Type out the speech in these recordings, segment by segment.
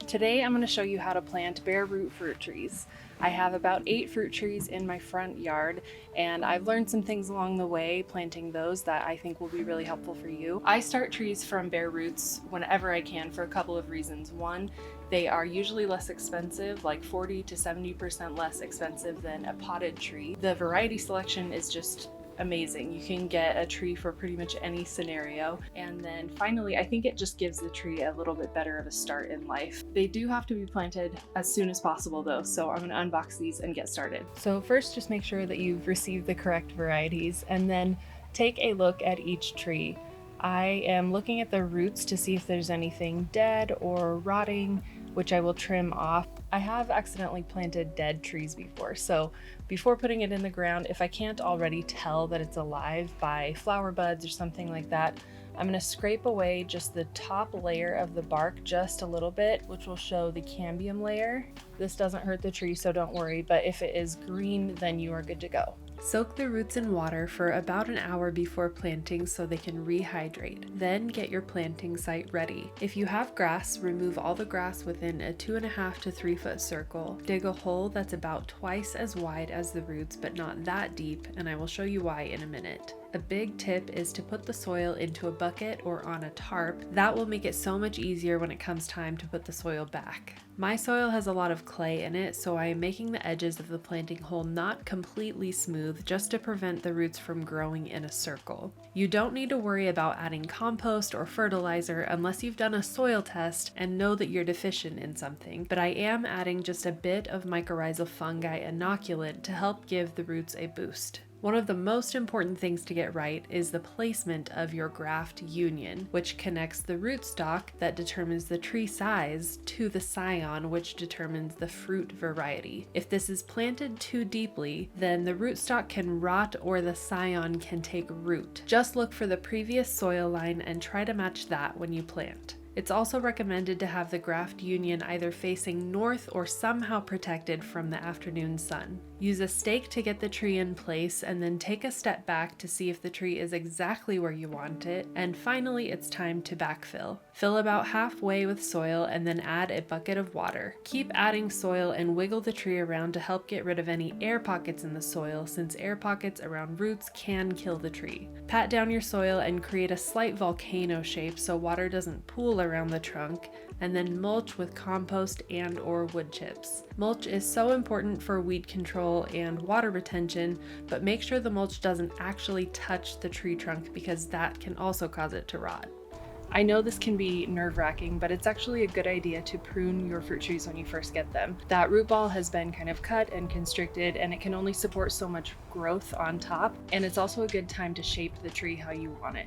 Today I'm going to show you how to plant bare root fruit trees. I have about 8 fruit trees in my front yard, and I've learned some things along the way planting those that I think will be really helpful for you. I start trees from bare roots whenever I can for a couple of reasons. One, they are usually less expensive, like 40 to 70% less expensive than a potted tree. The variety selection is just amazing. You can get a tree for pretty much any scenario. And then finally, I think it just gives the tree a little bit better of a start in life. They do have to be planted as soon as possible though, so I'm going to unbox these and get started. So first, just make sure that you've received the correct varieties and then take a look at each tree. I am looking at the roots to see if there's anything dead or rotting, which I will trim off. I have accidentally planted dead trees before, so before putting it in the ground, if I can't already tell that it's alive by flower buds or something like that, I'm going to scrape away just the top layer of the bark just a little bit, which will show the cambium layer. This doesn't hurt the tree, so don't worry, but if it is green, then you are good to go. Soak the roots in water for about an hour before planting so they can rehydrate. Then get your planting site ready. If you have grass, remove all the grass within a 2.5 to 3 foot circle. Dig a hole that's about twice as wide as the roots but not that deep, and I will show you why in a minute. A big tip is to put the soil into a bucket or on a tarp. That will make it so much easier when it comes time to put the soil back. My soil has a lot of clay in it, so I am making the edges of the planting hole not completely smooth just to prevent the roots from growing in a circle. You don't need to worry about adding compost or fertilizer unless you've done a soil test and know that you're deficient in something, but I am adding just a bit of mycorrhizal fungi inoculant to help give the roots a boost. One of the most important things to get right is the placement of your graft union, which connects the rootstock that determines the tree size to the scion, which determines the fruit variety. If this is planted too deeply, then the rootstock can rot or the scion can take root. Just look for the previous soil line and try to match that when you plant. It's also recommended to have the graft union either facing north or somehow protected from the afternoon sun. Use a stake to get the tree in place and then take a step back to see if the tree is exactly where you want it. And finally, it's time to backfill. Fill about halfway with soil and then add a bucket of water. Keep adding soil and wiggle the tree around to help get rid of any air pockets in the soil, since air pockets around roots can kill the tree. Pat down your soil and create a slight volcano shape so water doesn't pool around the trunk, and then mulch with compost and or wood chips. Mulch is so important for weed control and water retention, but make sure the mulch doesn't actually touch the tree trunk because that can also cause it to rot. I know this can be nerve-wracking, but it's actually a good idea to prune your fruit trees when you first get them. That root ball has been kind of cut and constricted, and it can only support so much growth on top, and it's also a good time to shape the tree how you want it.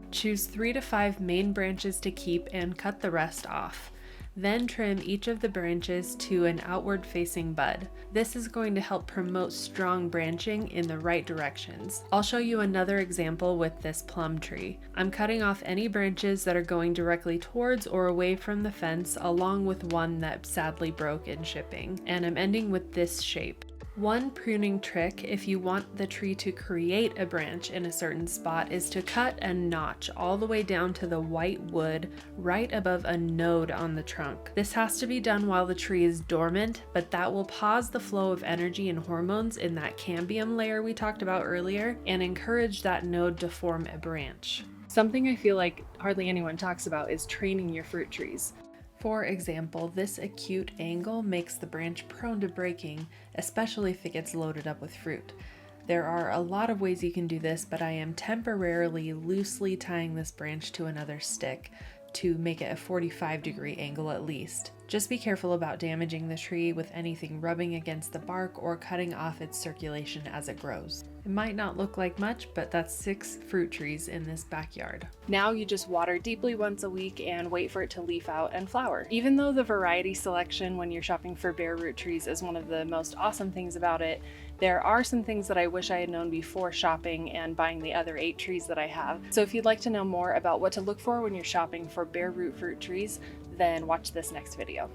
Choose 3 to 5 main branches to keep and cut the rest off. Then trim each of the branches to an outward-facing bud. This is going to help promote strong branching in the right directions. I'll show you another example with this plum tree. I'm cutting off any branches that are going directly towards or away from the fence, along with one that sadly broke in shipping, and I'm ending with this shape. One pruning trick, if you want the tree to create a branch in a certain spot, is to cut a notch all the way down to the white wood right above a node on the trunk. This has to be done while the tree is dormant, but that will pause the flow of energy and hormones in that cambium layer we talked about earlier and encourage that node to form a branch. Something I feel like hardly anyone talks about is training your fruit trees. For example, this acute angle makes the branch prone to breaking, especially if it gets loaded up with fruit. There are a lot of ways you can do this, but I am temporarily loosely tying this branch to another stick to make it a 45-degree angle at least. Just be careful about damaging the tree with anything rubbing against the bark or cutting off its circulation as it grows. It might not look like much, but that's 6 fruit trees in this backyard. Now you just water deeply once a week and wait for it to leaf out and flower. Even though the variety selection when you're shopping for bare root trees is one of the most awesome things about it, there are some things that I wish I had known before shopping and buying the other 8 trees that I have. So if you'd like to know more about what to look for when you're shopping for bare root fruit trees, then watch this next video.